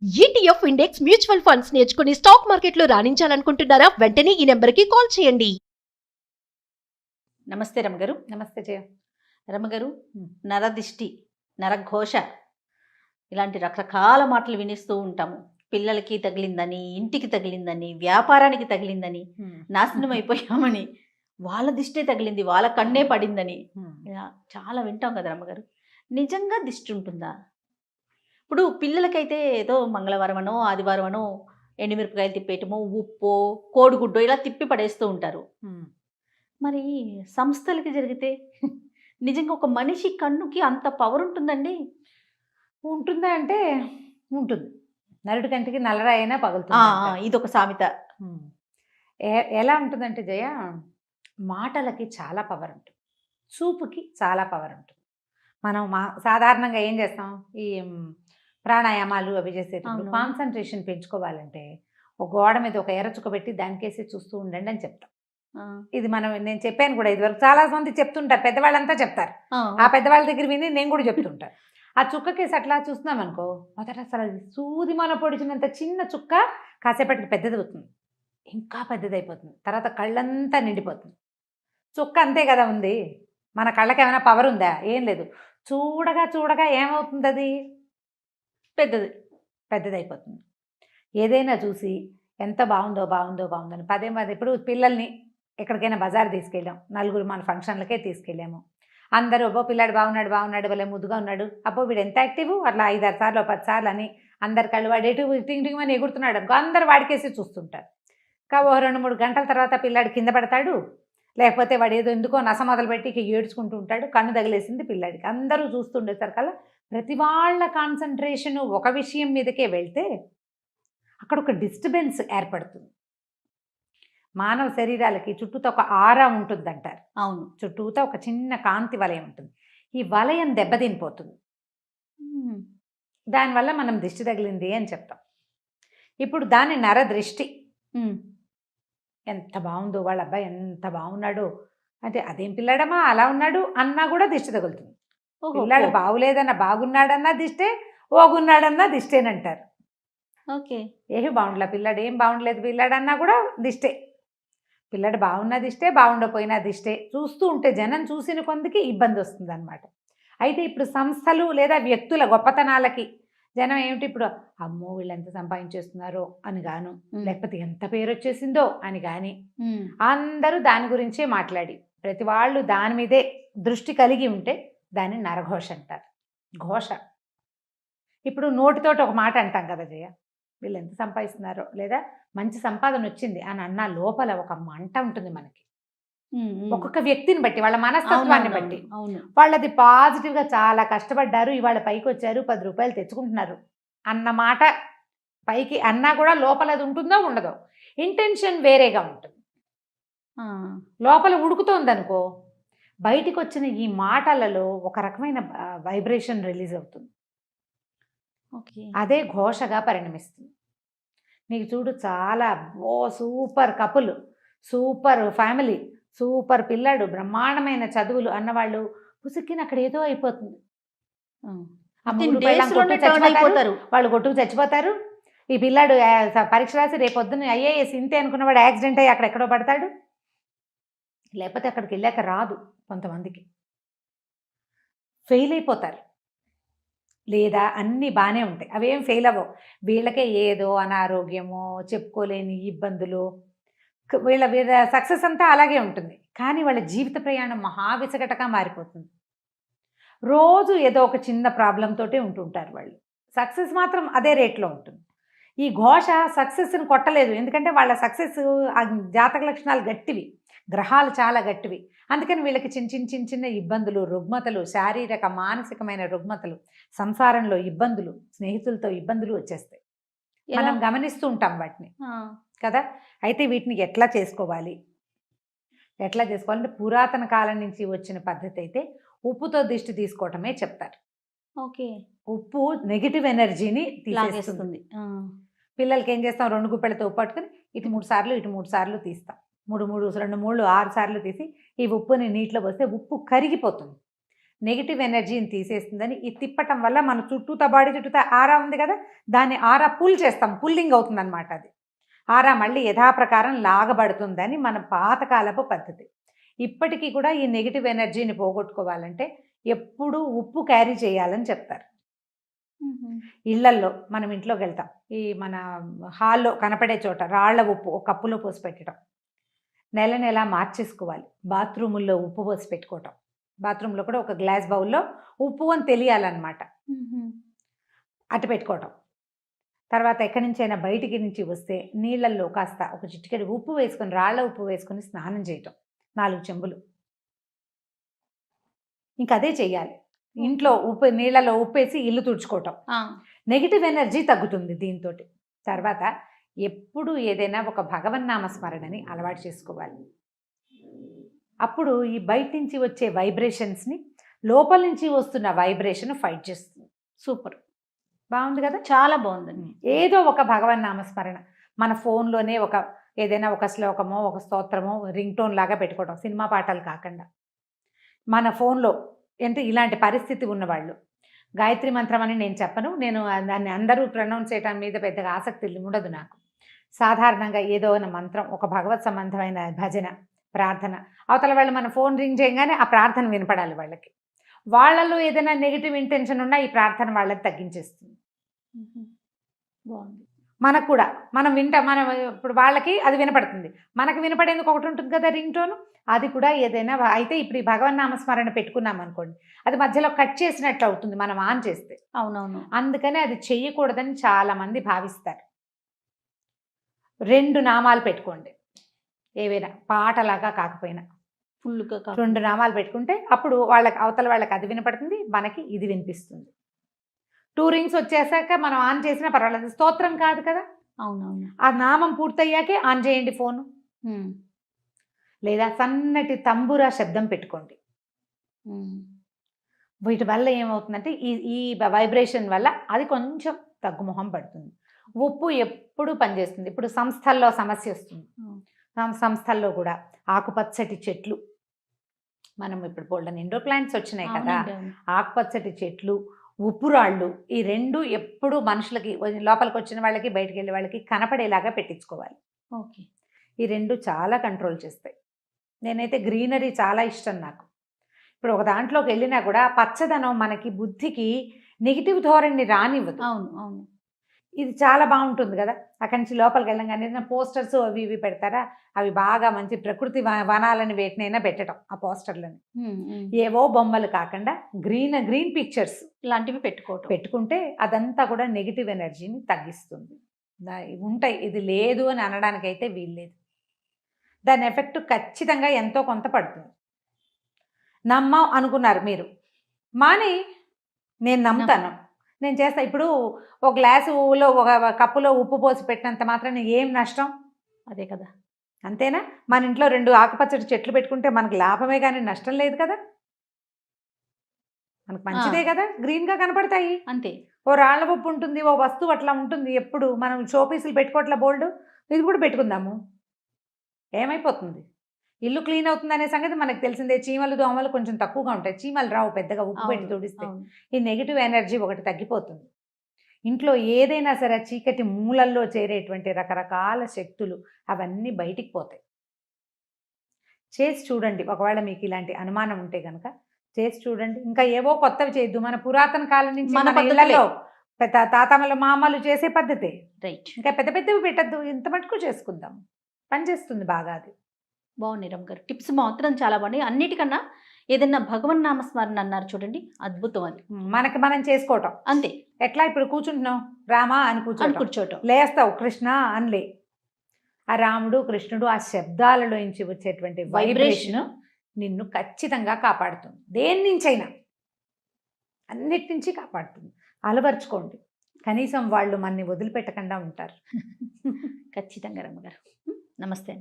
ETF index mutual funds నేర్చుకుని stock మార్కెట్లో రాణించాలనుకుంటున్నారా? వెంటనే ఈ నెంబర్కి కాల్ చేయండి. నమస్తే రమగారు. నమస్తే జయ. రమగారు, నరదిష్టి, నరఘోష ఇలాంటి రకరకాల మాటలు వినిస్తూ ఉంటాము. పిల్లలకి తగిలిందని, ఇంటికి తగిలిందని, వ్యాపారానికి తగిలిందని, నాశనం అయిపోయామని, వాళ్ళ దిష్టే తగిలింది, వాళ్ళ కన్నే పడిందని ఇలా చాలా వింటాం కదా రమ్మగారు. నిజంగా దిష్టి ఉంటుందా? ఇప్పుడు పిల్లలకైతే ఏదో మంగళవారమనో ఆదివారమనో ఎండుమిరపకాయలు తిప్పేయటమో, ఉప్పు, కోడిగుడ్డో ఇలా తిప్పి పడేస్తూ ఉంటారు. మరి సంస్థలకి జరిగితే నిజంగా ఒక మనిషి కన్నుకి అంత పవర్ ఉంటుందండి? ఉంటుందా అంటే ఉంటుంది. నరుడి కంటికి నల్లరాయి అయినా పగులుతుంది. ఇదొక సామెత. ఎలా ఉంటుందంటే జయ, మాటలకి చాలా పవర్ ఉంటుంది, చూపుకి చాలా పవర్ ఉంటుంది. మనం సాధారణంగా ఏం చేస్తాం, ఈ ప్రాణాయామాలు అవి చేసేటప్పుడు కాన్సన్ట్రేషన్ పెంచుకోవాలంటే ఒక గోడ మీద ఒక ఎర్ర చుక్క పెట్టి దానికేసి చూస్తూ ఉండండి అని చెప్తాం. ఇది నేను చెప్పాను కూడా, ఇదివరకు చాలా మంది చెప్తుంటారు, పెద్దవాళ్ళంతా చెప్తారు. ఆ పెద్దవాళ్ళ దగ్గర విని నేను కూడా చెప్తుంటాను. ఆ చుక్కకేసి అట్లా చూస్తున్నాం అనుకో, మొదట అసలు సూది మన పొడిచినంత చిన్న చుక్క కాసేపటికి పెద్దది అవుతుంది, ఇంకా పెద్దదైపోతుంది, తర్వాత కళ్ళంతా నిండిపోతుంది. చుక్క అంతే కదా ఉంది, మన కళ్ళకి ఏమైనా పవర్ ఉందా? ఏం లేదు. చూడగా చూడగా ఏమవుతుంది, అది పెద్దదైపోతుంది. ఏదైనా చూసి ఎంత బాగుందో బాగుందో బాగుందని పదే పదే, ఇప్పుడు పిల్లల్ని ఎక్కడికైనా బజార్ తీసుకెళ్ళాం, నలుగురు మన ఫంక్షన్లకే తీసుకెళ్ళాము, అందరూ అబ్బో పిల్లాడు బాగున్నాడు బాగున్నాడు, వాళ్ళే ముద్దుగా ఉన్నాడు, అబ్బో వీడు ఎంత యాక్టివ్, అట్లా 5-6 సార్లు 10 సార్లు అని అందరి కళ్ళు వాడు ఎటు టింగ్ టింగ్ అని ఎగురుతున్నాడు అనుకో, అందరు వాడికేసి చూస్తుంటారు. ఓ 2-3 గంటల తర్వాత పిల్లాడు కింద పడతాడు, లేకపోతే వాడు ఏదో ఎందుకో నస మొదలుపెట్టి ఏడ్చుకుంటూ ఉంటాడు, కన్ను తగిలేసింది పిల్లాడికి. అందరూ చూస్తుండేసరికల్లా ప్రతి వాళ్ళ కాన్సన్ట్రేషను ఒక విషయం మీదకే వెళ్తే అక్కడ ఒక డిస్టర్బెన్స్ ఏర్పడుతుంది. మానవ శరీరాలకి చుట్టూతో ఒక ఆరా ఉంటుందంటారు. అవును, చుట్టూతో ఒక చిన్న కాంతి వలయం ఉంటుంది. ఈ వలయం దెబ్బతినిపోతుంది, దానివల్ల మనం దిష్టి తగిలింది అని చెప్తాం. ఇప్పుడు దాని నరదృష్టి. ఎంత బాగుందో వాళ్ళ అబ్బాయి, ఎంత బాగున్నాడు అంటే, అదేం పిల్లాడమ్మా అలా ఉన్నాడు అన్నా కూడా దిష్టి తగులుతుంది. పిల్లాడు బాగులేదన్నా బాగున్నాడన్నా దిష్టే, ఓగున్నాడన్నా దిష్టేనంటారు. ఓకే, ఏమి బాగుండలే పిల్లాడు, ఏం బాగుండలేదు పిల్లాడు అన్నా కూడా దిష్టే. పిల్లాడు బాగున్న దిష్టే, బాగుండపోయినా దిష్టే. చూస్తూ ఉంటే జనం చూసిన కొందికి ఇబ్బంది వస్తుంది అనమాట. అయితే ఇప్పుడు సంస్థలు లేదా వ్యక్తుల గొప్పతనాలకి జనం ఏమిటి, ఇప్పుడు అమ్మో వీళ్ళు ఎంత సంపాదించేస్తున్నారో అని గాను, లేకపోతే ఎంత పేరు వచ్చేసిందో అని కానీ అందరూ దాని గురించే మాట్లాడి ప్రతి వాళ్ళు దాని మీదే దృష్టి కలిగి ఉంటే దాన్ని నరఘోష అంటారు. ఘోష. ఇప్పుడు నోటితోటి ఒక మాట అంటాం కదా జయ, వీళ్ళు ఎంత సంపాదిస్తున్నారో లేదా మంచి సంపాదన వచ్చింది అని అన్న లోపల ఒక మంట ఉంటుంది మనకి. ఒక్కొక్క వ్యక్తిని బట్టి, వాళ్ళ మనస్తత్వాన్ని బట్టి. వాళ్ళది పాజిటివ్గా చాలా కష్టపడ్డారు, ఇవాళ పైకి వచ్చారు, 10 రూపాయలు తెచ్చుకుంటున్నారు అన్న మాట పైకి అన్నా కూడా లోపల అది ఉంటుందో ఉండదో, ఇంటెన్షన్ వేరేగా ఉంటుంది. లోపల ఉడుకుతోంది అనుకో, బయటికి వచ్చిన ఈ మాటలలో ఒక రకమైన వైబ్రేషన్ రిలీజ్ అవుతుంది. అదే ఘోషగా పరిణమిస్తుంది. నీకు చూడు, చాలా super couple, super family, super పిల్లాడు, బ్రహ్మాండమైన చదువులు అన్నవాళ్ళు పుసుక్కిన అక్కడ ఏదో అయిపోతుంది. వాళ్ళు కొట్టుకు చచ్చిపోతారు. ఈ పిల్లాడు పరీక్ష రాసి రేపొద్దున ఐఏఎస్ ఇంతే అనుకున్నవాడు యాక్సిడెంట్ అయ్యి అక్కడెక్కడో పడతాడు, లేకపోతే అక్కడికి వెళ్ళాక రాదు. కొంతమందికి ఫెయిల్ అయిపోతారు, లేదా అన్నీ బాగానే ఉంటాయి, అవేం ఫెయిల్ అవ్వవు. వీళ్ళకే ఏదో అనారోగ్యమో, చెప్పుకోలేని ఇబ్బందులు, వీళ్ళ సక్సెస్ అంతా అలాగే ఉంటుంది. కానీ వాళ్ళ జీవిత ప్రయాణం మహావిసగటగా మారిపోతుంది. రోజు ఏదో ఒక చిన్న ప్రాబ్లంతోటే ఉంటుంటారు వాళ్ళు. సక్సెస్ మాత్రం అదే రేట్లో ఉంటుంది. ఈ ఘోష సక్సెస్ని కొట్టలేదు, ఎందుకంటే వాళ్ళ సక్సెస్ జాతక లక్షణాలు గట్టివి, గ్రహాలు చాలా గట్టివి. అందుకని వీళ్ళకి చిన్న చిన్న ఇబ్బందులు, రుగ్మతలు, శారీరక మానసికమైన రుగ్మతలు, సంసారంలో ఇబ్బందులు, స్నేహితులతో ఇబ్బందులు వచ్చేస్తాయి. మనం గమనిస్తూ ఉంటాం వాటిని కదా. అయితే వీటిని ఎట్లా చేసుకోవాలంటే పురాతన కాలం నుంచి వచ్చిన పద్ధతి అయితే ఉప్పుతో దిష్టి తీసుకోవటమే చెప్తారు. ఓకే, ఉప్పు నెగిటివ్ ఎనర్జీని తీసేస్తుంది. పిల్లలకి ఏం చేస్తాం, 2 గుప్పెళ్ళతో ఉప్పు పట్టుకుని ఇటు 3 సార్లు ఇటు 3 సార్లు తీస్తాం. 3 2 6 సార్లు తీసి ఈ ఉప్పుని నీటిలో పోస్తే ఉప్పు కరిగిపోతుంది. నెగిటివ్ ఎనర్జీని తీసేస్తుందని ఈ తిప్పటం వల్ల మన చుట్టూతా బాడీ చుట్టూతా ఆరా ఉంది కదా, దాన్ని ఆరా పుల్ చేస్తాం, పుల్లింగ్ అవుతుంది అనమాట. అది ఆరా మళ్ళీ యథాప్రకారం లాగబడుతుందని మన పాతకాలపు పద్ధతి. ఇప్పటికీ కూడా ఈ నెగిటివ్ ఎనర్జీని పోగొట్టుకోవాలంటే ఎప్పుడూ ఉప్పు క్యారీ చేయాలని చెప్తారు. ఇళ్లల్లో మనం ఇంట్లోకి వెళ్తాం, ఈ మన హాల్లో కనపడే చోట రాళ్ల ఉప్పు ఒక కప్పులో పోసి పెట్టడం, నెల నెల మార్చేసుకోవాలి. బాత్రూముల్లో ఉప్పు పోసి పెట్టుకోవటం, బాత్రూంలో కూడా ఒక గ్లాస్ బౌల్లో ఉప్పు అని తెలియాలన్నమాట, అటు పెట్టుకోవటం. తర్వాత ఎక్కడి నుంచైనా బయటికి నుంచి వస్తే నీళ్ళల్లో కాస్త ఒక చిటికెడు ఉప్పు వేసుకొని, రాళ్ల ఉప్పు వేసుకొని స్నానం చేయటం 4 చెంబులు. ఇంకా అదే చెయ్యాలి. ఇంట్లో ఉప్పు, నీళ్ళలో ఉప్పేసి ఇల్లు తుడుచుకోవటం. నెగిటివ్ ఎనర్జీ తగ్గుతుంది దీంతో. తర్వాత ఎప్పుడు ఏదైనా ఒక భగవన్నామ స్మరణని అలవాటు చేసుకోవాలి. అప్పుడు ఈ బయట నుంచి వచ్చే వైబ్రేషన్స్ని లోపల నుంచి వస్తున్న వైబ్రేషన్ ఫైట్ చేస్తుంది. సూపర్, బాగుంది కదా, చాలా బాగుందండి. ఏదో ఒక భగవన్నామ స్మరణ మన ఫోన్లోనే ఏదైనా ఒక శ్లోకమో ఒక స్తోత్రమో రింగ్ టోన్ లాగా పెట్టుకోవడం, సినిమా పాటలు కాకుండా. మన ఫోన్లో అంటే ఇలాంటి పరిస్థితి ఉన్నవాళ్ళు గాయత్రి మంత్రం అని నేను చెప్పను, నేను దాన్ని అందరూ ప్రొనౌన్స్ చేయడం మీద పెద్దగా ఆసక్తి ఉండదు నాకు. సాధారణంగా ఏదో మంత్రం, ఒక భగవత్ సంబంధమైన భజన, ప్రార్థన, అవతల వాళ్ళు మన ఫోన్ రింగ్ చేయగానే ఆ ప్రార్థన వినపడాలి వాళ్ళకి. వాళ్ళలో ఏదైనా నెగిటివ్ ఇంటెన్షన్ ఉన్నా ఈ ప్రార్థన వాళ్ళకి తగ్గించేస్తుంది. బాగుంది. మనకు కూడా మనం ఇప్పుడు వాళ్ళకి అది వినపడుతుంది, మనకు వినపడేందుకు ఒకటి ఉంటుంది కదా రింగ్ టోను, అది కూడా ఏదైనా అయితే ఇప్పుడు ఈ భగవన్నామస్మరణ పెట్టుకున్నాం అనుకోండి, అది మధ్యలో కట్ చేసినట్లు అవుతుంది మనం ఆన్ చేస్తే. అవునవును. అందుకని అది చెయ్యకూడదని చాలామంది భావిస్తారు. 2 నామాలు పెట్టుకోండి, ఏవైనా పాటలాగా కాకపోయినా ఫుల్గా 2 నామాలు పెట్టుకుంటే అప్పుడు అవతల వాళ్ళకి అది వినపడుతుంది, మనకి ఇది వినిపిస్తుంది. 2 రింగ్స్ వచ్చేసాక మనం ఆన్ చేసినా పర్వాలేదు, స్తోత్రం కాదు కదా. అవునవును. ఆ నామం పూర్తయ్యాకే ఆన్ చేయండి ఫోను. లేదా సన్నటి తంబురా శబ్దం పెట్టుకోండి. వీటి వల్ల ఏమవుతుందంటే ఈ వైబ్రేషన్ వల్ల అది కొంచెం తగ్గుముఖం పడుతుంది. ఉప్పు ఎప్పుడు పనిచేస్తుంది. ఇప్పుడు సంస్థల్లో సమస్య వస్తుంది, సంస్థల్లో కూడా ఆకుపచ్చటి చెట్లు, మనం ఇప్పుడు బోల్డెన్ ఇండోర్ ప్లాంట్స్ వచ్చినాయి కదా, ఆకుపచ్చటి చెట్లు, ఉప్పు రాళ్ళు, ఈ 2 ఎప్పుడు మనుషులకి, లోపలికి వచ్చిన వాళ్ళకి బయటికి వెళ్ళే వాళ్ళకి కనపడేలాగా పెట్టించుకోవాలి. ఓకే. ఈ 2 చాలా కంట్రోల్ చేస్తాయి. నేనైతే గ్రీనరీ చాలా ఇష్టం నాకు. ఇప్పుడు ఒక దాంట్లోకి వెళ్ళినా కూడా పచ్చదనం మనకి బుద్ధికి నెగిటివ్ ధోరణిని రానివ్వదు. అవును అవును. ఇది చాలా బాగుంటుంది కదా. అక్కడి నుంచి లోపలికి వెళ్ళంగానే పోస్టర్స్ అవి ఇవి పెడతారా, అవి బాగా మంచి ప్రకృతి వనాలని వేటినైనా పెట్టడం, ఆ పోస్టర్లని ఏవో బొమ్మలు కాకుండా గ్రీన్ పిక్చర్స్ ఇలాంటివి పెట్టుకుంటే అదంతా కూడా నెగిటివ్ ఎనర్జీని తగ్గిస్తుంది. ఉంటాయి, ఇది లేదు అని అనడానికైతే వీల్లేదు. దాని ఎఫెక్ట్ ఖచ్చితంగా ఎంతో కొంత పడుతుంది. నమ్మం అనుకున్నారు మీరు, మాని నేను నమ్ముతాను, నేను చేస్తా. ఇప్పుడు ఒక గ్లాసులో ఒక కప్పులో ఉప్పు పోసి పెట్టినంత మాత్రాన ఏం నష్టం? అదే కదా, అంతేనా? మన ఇంట్లో 2 ఆకుపచ్చటి చెట్లు పెట్టుకుంటే మనకు లాభమే కానీ నష్టం లేదు కదా, మనకు మంచిదే కదా, గ్రీన్గా కనపడతాయి. అంతే. ఓ రాళ్ల ఉప్పు ఉంటుంది, ఓ వస్తువు అట్లా ఉంటుంది. ఎప్పుడు మనం షోపీసులు పెట్టుకోవట్లా బోల్డ్, ఇది కూడా పెట్టుకుందాము, ఏమైపోతుంది? ఇల్లు క్లీన్ అవుతుంది అనే సంగతి మనకు తెలిసిందే. చీమలు దోమలు కొంచెం తక్కువగా ఉంటాయి, చీమలు రావు పెద్దగా ఉప్పు పెట్టి తుడిస్తే. ఈ నెగిటివ్ ఎనర్జీ ఒకటి తగ్గిపోతుంది. ఇంట్లో ఏదైనా సరే చీకటి మూలల్లో చేరేటువంటి రకరకాల శక్తులు అవన్నీ బయటికి పోతాయి. చేసి చూడండి, ఒకవేళ మీకు ఇలాంటి అనుమానం ఉంటే కనుక చేసి చూడండి. ఇంకా ఏవో కొత్తవి చేయొద్దు, మన పురాతన కాలం నుంచి మన ఇళ్లలో తాతమ్మలు మామలు చేసే పద్ధతే రైట్. ఇంకా పెద్ద పెద్దవి పెట్టద్దు, ఇంత మటుకు చేసుకుందాం, పనిచేస్తుంది బాగా. అది బాగుంది రమ్మ గారు, టిప్స్ మాత్రం చాలా బాగున్నాయి. అన్నిటికన్నా ఏదన్నా భగవన్ నామస్మరణ అన్నారు చూడండి, అద్భుతం. అది మనకి మనం చేసుకోవటం అంతే. ఎట్లా ఇప్పుడు కూర్చుంటున్నాం, రామా అని కూర్చోటం, లేస్తావు కృష్ణ అనిలే. ఆ రాముడు కృష్ణుడు ఆ శబ్దాలలో నుంచి వచ్చేటువంటి వైబ్రేషన్ నిన్ను ఖచ్చితంగా కాపాడుతుంది. దేని నుంచైనా, అన్నిటి నుంచి కాపాడుతుంది. అలవర్చుకోండి, కనీసం వాళ్ళు మనని వదిలిపెట్టకుండా ఉంటారు. ఖచ్చితంగా రమ్మగారు. నమస్తే.